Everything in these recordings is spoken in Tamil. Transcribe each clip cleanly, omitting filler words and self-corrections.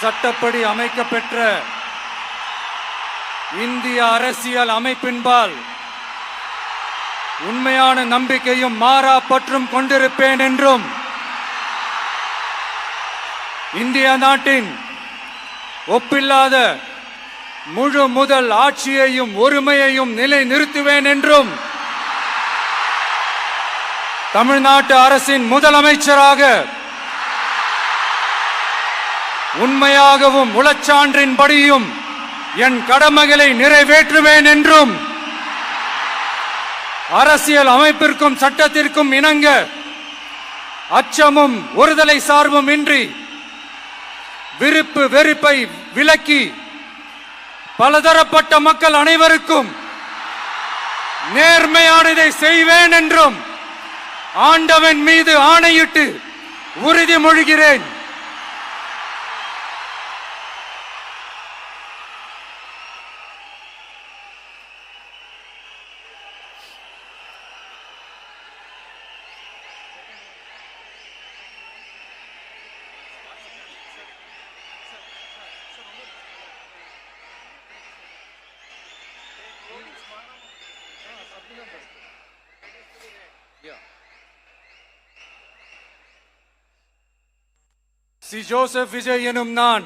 சட்டப்படி அமைக்கப்பெற்ற இந்திய அரசியல் அமைப்பின்பால் உண்மையான நம்பிக்கையும் மாறா பற்றும் கொண்டிருப்பேன் என்றும் இந்திய நாட்டின் ஒப்பில்லாத முழு முதல் ஆட்சியையும் ஒருமையையும் நிலை நிறுத்துவேன் என்றும் தமிழ்நாட்டு அரசின் முதலமைச்சராக உண்மையாகவும் உளச்சான்றின்படியும் என் கடமைகளை நிறைவேற்றுவேன் என்றும் அரசியல் அமைப்பிற்கும் சட்டத்திற்கும் இணங்க அச்சமும் ஒருதலை சார்பும் இன்றி விருப்பு வெறுப்பை விலக்கி பலதரப்பட்ட மக்கள் அனைவருக்கும் நேர்மையானதை செய்வேன் என்றும் ஆண்டவன் மீது ஆணையிட்டு உறுதிமொழிகிறேன். சி ஜோசப் விஜய் எனும் நான்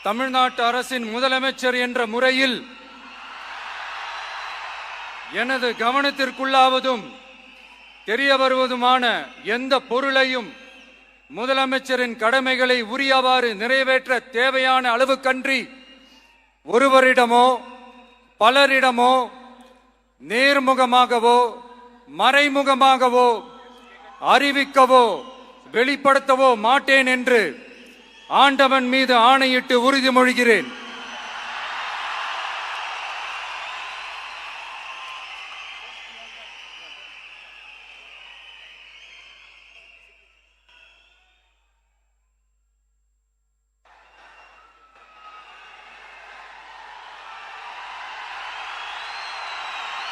தமிழ்நாட்டு அரசின் முதலமைச்சர் என்ற முறையில் எனது கவனத்திற்குள்ளாவதும் தெரிய வருவதுமான எந்த பொருளையும் முதலமைச்சரின் கடமைகளை உரியவாறு நிறைவேற்ற தேவையான அளவுக்கன்றி ஒருவரிடமோ பலரிடமோ நேர்முகமாகவோ மறைமுகமாகவோ அறிவிக்கவோ வெளிப்படுத்தவோ மாட்டேன் என்று ஆண்டவன் மீது ஆணையிட்டு உறுதிமொழிகிறேன்.